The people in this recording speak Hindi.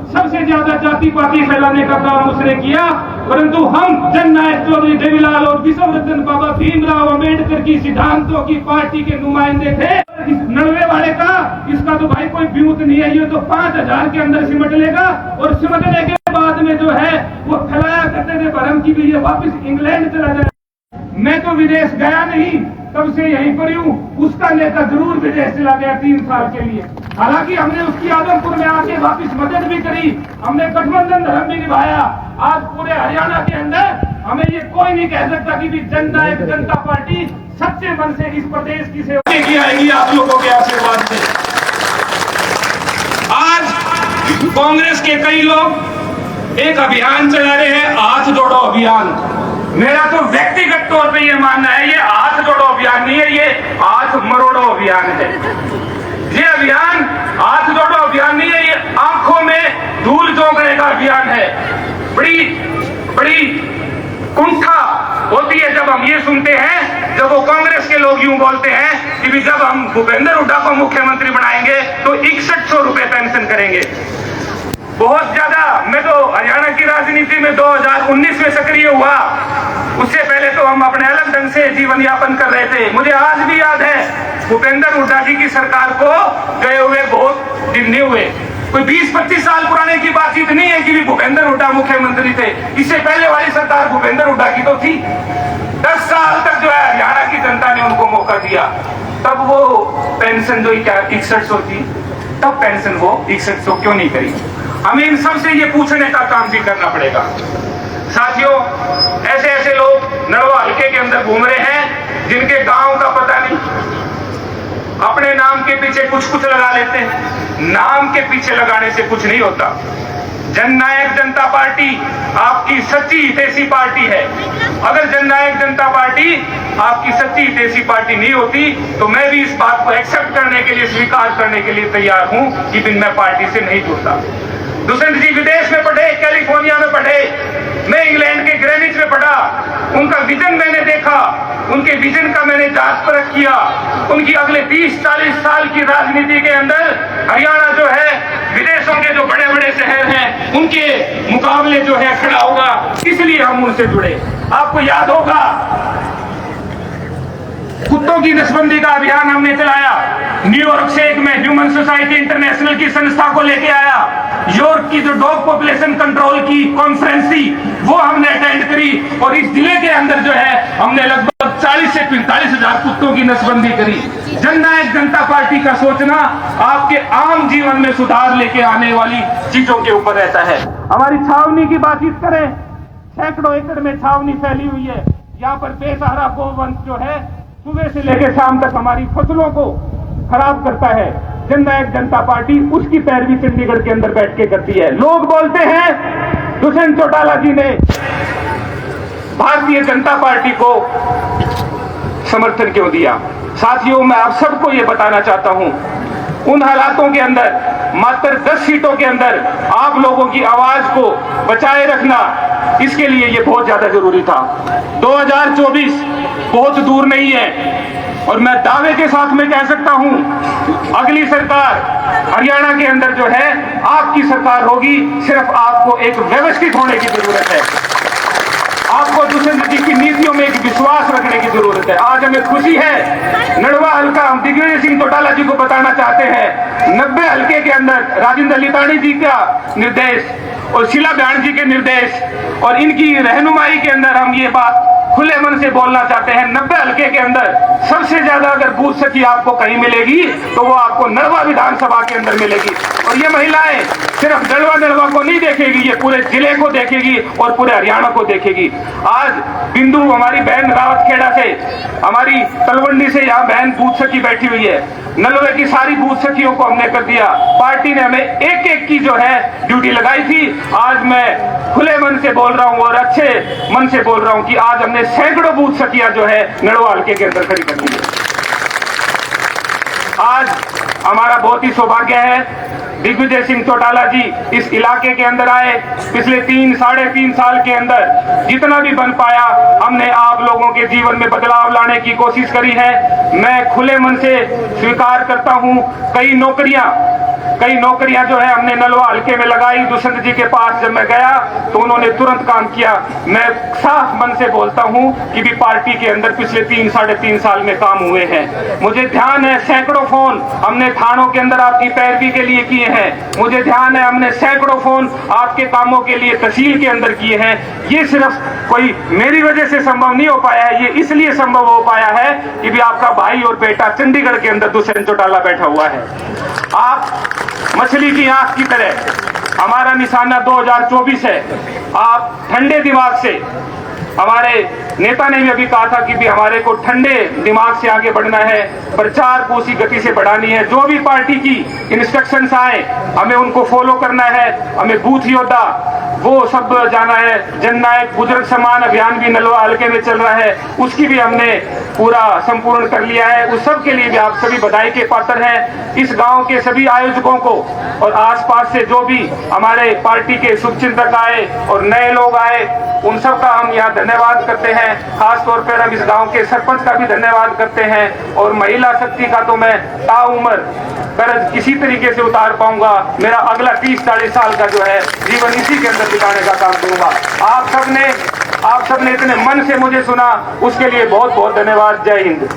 सबसे ज्यादा जाति पाति फैलाने का काम उसने किया। परंतु हम जननायक चौधरी देवीलाल और विश्ववर्धन बाबा भीमराव अंबेडकर की सिद्धांतों की पार्टी के नुमाइंदे थे। इस 90 वाले का इसका तो भाई कोई ब्यूत नहीं है, ये तो 5000 के अंदर सिमट लेगा और सिमटने के बाद में जो है वो फैलाया करते थे भरम की भी ये वापिस इंग्लैंड चला जाए। मैं तो विदेश गया नहीं, तब से यहीं पर हूँ। उसका नेता जरूर विदेश चला गया 3 साल के लिए। हालांकि हमने उसकी आदमपुर में आके वापिस मदद भी करी, हमने गठबंधन धर्म भी निभाया। आज पूरे हरियाणा के अंदर हमें ये कोई नहीं कह सकता कि भी जननायक जनता पार्टी सच्चे मन से इस प्रदेश की सेवा की आएगी आप लोगों के आशीर्वाद से। आज कांग्रेस के कई लोग एक अभियान चला रहे हैं, हाथ जोड़ो अभियान। मेरा तो व्यक्तिगत तौर पे ये मानना है, ये हाथ जोड़ो अभियान नहीं है, ये हाथ मरोड़ो अभियान है। ये अभियान हाथ जोड़ो अभियान नहीं है, ये आंखों में धूल झोंकने का अभियान है। बड़ी बड़ी कुंठा होती है जब हम ये सुनते हैं, जब वो कांग्रेस के लोग यूं बोलते हैं कि भी जब हम भूपेंद्र हुड्डा को मुख्यमंत्री बनाएंगे तो 6100 रुपए पेंशन करेंगे। बहुत ज्यादा, मैं तो हरियाणा की राजनीति में 2019 में सक्रिय हुआ, उससे पहले तो हम अपने अलग ढंग से जीवन यापन कर रहे थे। मुझे आज भी याद है भूपेंद्र हुड्डा जी की सरकार को गए हुए बहुत दिन नहीं हुए, कोई 20-25 साल पुराने की बातचीत नहीं है कि भी भूपेंद्र हुड्डा मुख्यमंत्री थे। इससे पहले वाली सरकार भूपेंद्र हुड्डा की तो थी। 10 साल तक जो है हरियाणा की जनता ने उनको मौका दिया, तब वो पेंशन जो 6100 थी, तब पेंशन वो 6100 क्यों नहीं करी? हमें इन सबसे ये पूछने का काम भी करना पड़ेगा। साथियों, ऐसे ऐसे लोग नड़वा हल्के के अंदर घूम रहे हैं जिनके गांव का पता नहीं, अपने नाम के पीछे कुछ कुछ लगा लेते हैं। नाम के पीछे लगाने से कुछ नहीं होता। जननायक जनता पार्टी आपकी सच्ची हितैषी पार्टी है। अगर जननायक जनता पार्टी आपकी सच्ची हितैषी पार्टी नहीं होती तो मैं भी इस बात को एक्सेप्ट करने के लिए, स्वीकार करने के लिए तैयार हूं कि मैं पार्टी से नहीं जुड़ता। दुष्यंत जी विदेश में पढ़े, कैलिफोर्निया में पढ़े, मैं इंग्लैंड के ग्रेनिच में पढ़ा। उनका विजन मैंने देखा, उनके विजन का मैंने जांच परख किया। उनकी अगले 20-40 साल की राजनीति के अंदर हरियाणा जो है विदेशों के जो बड़े बड़े शहर हैं उनके मुकाबले जो है खड़ा होगा, इसलिए हम उनसे जुड़े। आपको याद होगा कुत्तों की नसबंदी का अभियान हमने चलाया। न्यूयॉर्क से एक मैं ह्यूमन सोसाइटी इंटरनेशनल की संस्था को लेके आया। यूरोप की जो डॉग पॉपुलेशन कंट्रोल की कॉन्फ्रेंस थी वो हमने अटेंड करी और इस जिले के अंदर जो है हमने लगभग 40 से 45 हजार कुत्तों की नसबंदी करी। जननायक जनता पार्टी का सोचना आपके आम जीवन में सुधार लेके आने वाली चीजों के ऊपर रहता है। हमारी छावनी की बातचीत करें, सैकड़ों एकड़ में छावनी फैली हुई है। यहाँ पर बेसहारा गोवंश जो है सुबह से लेकर शाम तक हमारी फसलों को खराब करता है। जननायक जनता पार्टी उसकी पैरवी चंडीगढ़ के अंदर बैठ के करती है। लोग बोलते हैं दुष्यंत चौटाला जी ने भारतीय जनता पार्टी को समर्थन क्यों दिया। साथियों, मैं आप सबको यह बताना चाहता हूं, उन हालातों के अंदर मात्र 10 सीटों के अंदर आप लोगों की आवाज को बचाए रखना, इसके लिए यह बहुत ज्यादा जरूरी था। 2024 बहुत दूर नहीं है और मैं दावे के साथ में कह सकता हूं अगली सरकार हरियाणा के अंदर जो है आपकी सरकार होगी। सिर्फ आपको एक व्यवस्थित होने की जरूरत है। आपको दुष्यंत जी की नीतियों में एक विश्वास रखने की जरूरत है। आज हमें खुशी है, नड़वा हल्का हम दिग्विजय सिंह चौटाला जी को बताना चाहते हैं, 90 हल्के के अंदर राजेंद्र लितानी जी का निर्देश और शीला बयान जी के निर्देश और इनकी रहनुमाई के अंदर हम ये बात खुले मन से बोलना चाहते हैं। 90 हल्के के अंदर सबसे ज्यादा अगर बूथ सखी आपको कहीं मिलेगी तो वो आपको नड़वा विधानसभा के अंदर मिलेगी। और ये महिलाएं सिर्फ नड़वा को नहीं देखेगी, ये पूरे जिले को देखेगी और पूरे हरियाणा को देखेगी। आज बिंदु हमारी बहन रावतखेड़ा से, हमारी तलवंडी से यहाँ बहन बूथ सखी बैठी हुई है। नलवे की सारी बूथ सखियों को हमने कर दिया। पार्टी ने हमें एक एक की जो है ड्यूटी लगाई थी। आज मैं खुले मन से बोल रहा हूं और अच्छे मन से बोल रहा हूं कि आज हमने सैकड़ों बूथ सखियां जो है नड़वा हल्के के अंदर खड़ी कर दी है। आज हमारा बहुत ही सौभाग्य है दिग्विजय सिंह चौटाला जी इस इलाके के अंदर आए। पिछले 3-3.5 साल के अंदर जितना भी बन पाया हमने आप लोगों के जीवन में बदलाव लाने की कोशिश करी है। मैं खुले मन से स्वीकार करता हूं, कई नौकरियां जो है हमने नलवा हल्के में लगाई। दुष्यंत जी के पास जब मैं गया तो उन्होंने तुरंत काम किया। मैं साफ मन से बोलता हूं कि भी पार्टी के अंदर पिछले 3-3.5 साल में काम हुए हैं। मुझे ध्यान है सैकड़ों फोन हमने थानों के अंदर आपकी पैरवी के लिए किए हैं। मुझे ध्यान है हमने सैकड़ों फोन आपके कामों के लिए तहसील के अंदर किए हैं। ये सिर्फ कोई मेरी वजह से संभव नहीं हो पाया है, ये इसलिए संभव हो पाया है कि भी आपका भाई और बेटा चंडीगढ़ के अंदर दुष्यंत चौटाला बैठा हुआ है। आप मछली की आंख की तरह, हमारा निशाना 2024 है। आप ठंडे दिमाग से, हमारे नेता ने भी अभी कहा था कि भी हमारे को ठंडे दिमाग से आगे बढ़ना है, प्रचार को उसी गति से बढ़ानी है। जो भी पार्टी की इंस्ट्रक्शंस आए हमें उनको फॉलो करना है। हमें बूथ योद्धा वो सब जाना है। जननायक बुजुर्ग सम्मान अभियान भी नलवा हल्के में चल रहा है, उसकी भी हमने पूरा संपूर्ण कर लिया है। उस सब के लिए भी आप सभी बधाई के पात्र हैं। इस गांव के सभी आयोजकों को और आसपास से जो भी हमारे पार्टी के शुभचिंतक आए और नए लोग आए, उन सब का हम यहाँ धन्यवाद करते हैं। खासतौर पर हम इस गांव के सरपंच का भी धन्यवाद करते हैं। और महिला शक्ति का तो मैं ताउम्र कर्ज किसी तरीके से उतार पाऊंगा। मेरा अगला 30-40 साल का जो है जीवन इसी के अंदर बिताने का काम करूंगा। आप सबने इतने मन से मुझे सुना, उसके लिए बहुत बहुत धन्यवाद। जय हिंद।